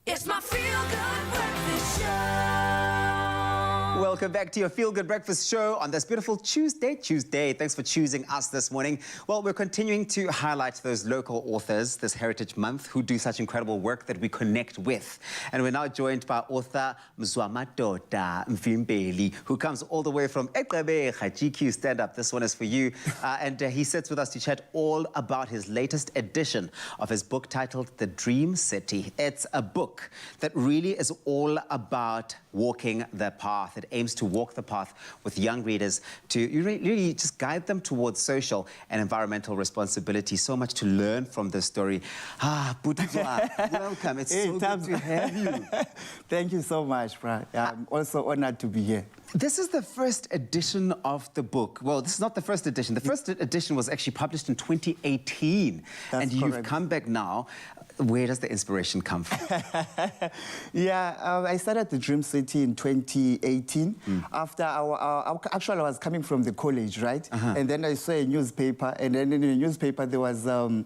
It's my feel-good breakfast show. Welcome back to your Feel Good Breakfast show on this beautiful Tuesday. Thanks for choosing us this morning. Well, we're continuing to highlight those local authors this Heritage Month who do such incredible work that we connect with. And we're now joined by author Mzwamdoda Mvimbeli, who comes all the way from Expresso, GQ Stand Up. This one is for you. And he sits with us to chat all about his latest edition of his book titled The Dream City. It's a book that really is all about walking the path. It aims to walk the path with young readers to really just guide them towards social and environmental responsibility. So much to learn from this story. Budwa, welcome. It's so good to have you. Thank you so much, Brad. I'm also honored to be here. This is the first edition of the book. Well, this is not the first edition. The first edition was actually published in 2018. That's you've correct. come back now. Where does the inspiration come from? I started the Dream City in 2018. After actually I was coming from the college, right? And then I saw a newspaper, and then in the newspaper there was a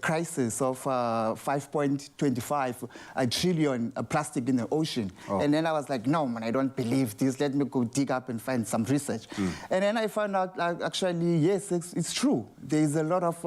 crisis of 5.25 trillion plastic in the ocean. And then I was like, no, man, I don't believe this. Let me go dig up and find some research. And then I found out, actually, yes, it's true. There is a lot of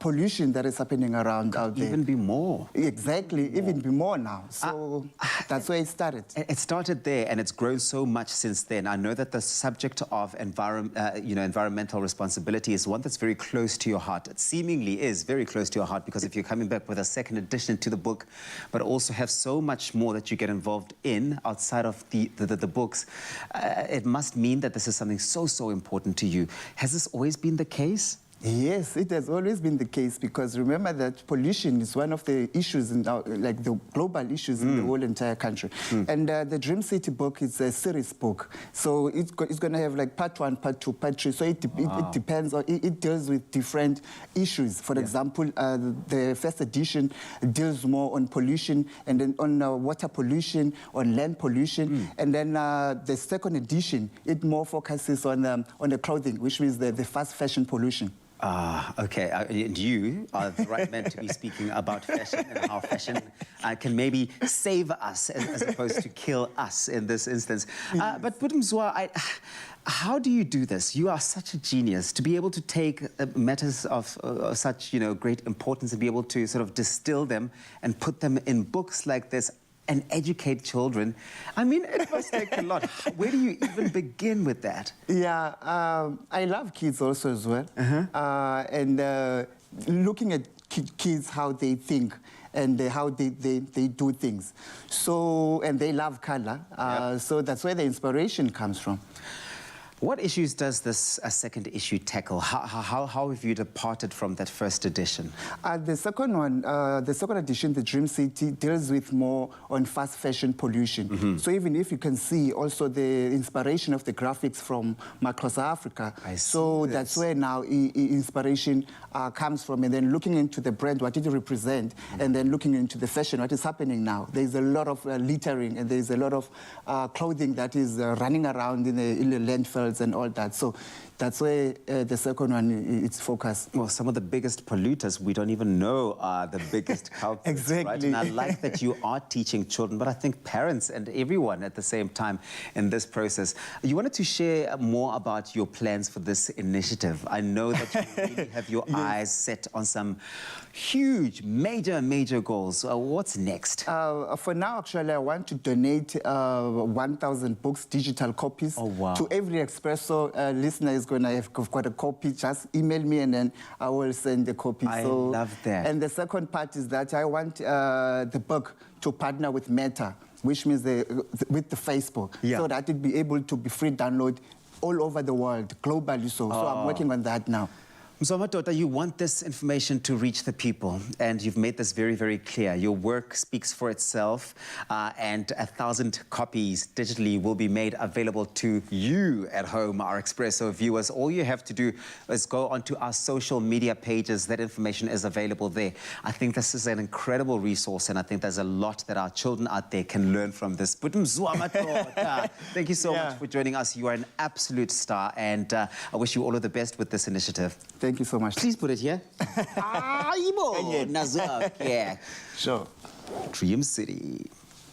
pollution that is happening around out there. Even be more. Exactly, even be more now. So that's where it started. It started there, and it's grown so much since then. I know that the subject of environmental responsibility is one that's very close to your heart. It seemingly is very close to your heart, because if you're coming back with a second edition to the book, but also have so much more that you get involved in outside of the books, it must mean that this is something so important to you. Has this always been the case? Yes, it has always been the case, because remember that pollution is one of the issues, in our, like the global issues in the whole entire country. And the Dream City book is a series book. So it's going to have like part 1, part 2, part 3. So it depends on, it deals with different issues. For example, the first edition deals more on pollution, and then on water pollution, on land pollution. And then the second edition, it more focuses on the clothing, which means the fast fashion pollution. Okay. And you are the right man to be speaking about fashion and how fashion can maybe save us as opposed to kill us in this instance. But Mzwa, how do you do this? You are such a genius to be able to take matters of such great importance and be able to sort of distill them and put them in books like this and educate children. I mean, it must take a lot. Where do you even begin with that? Yeah, I love kids also as well. And looking at kids, how they think and how they do things. So, and they love color. So that's where the inspiration comes from. What issues does this second issue tackle? How have you departed from that first edition? The second one, the second edition, The Dream City, deals with more on fast fashion pollution. So even if you can see also the inspiration of the graphics from across Africa, so that's where now inspiration comes from. And then looking into the brand, what it represents, and then looking into the fashion, what is happening now. There's a lot of littering, and there's a lot of clothing that is running around in the landfills and all that. So that's where the second one is focused. Well, some of the biggest polluters we don't even know are the biggest culprits. Exactly. Right? And I like that you are teaching children, but I think parents and everyone at the same time in this process. You wanted to share more about your plans for this initiative. I know that you really have your eyes set on some huge, major goals. What's next? For now, actually, I want to donate 1,000 books, digital copies. Oh, wow. To every Expresso listener is going to have got a copy. Just email me and then I will send the copy. I love that. And the second part is that I want the book to partner with Meta, which means with the Facebook, so that it be able to be free download all over the world, globally. So I'm working on that now. Mzwamdoda, you want this information to reach the people, and you've made this very clear. Your work speaks for itself, and 1,000 copies digitally will be made available to you at home, our Expresso viewers. All you have to do is go onto our social media pages. That information is available there. I think this is an incredible resource, and I think there's a lot that our children out there can learn from this. But Mzwamdoda, thank you so much for joining us. You are an absolute star, and I wish you all of the best with this initiative. Thank you so much. Please put it here. Yeah. Sure. Dream City.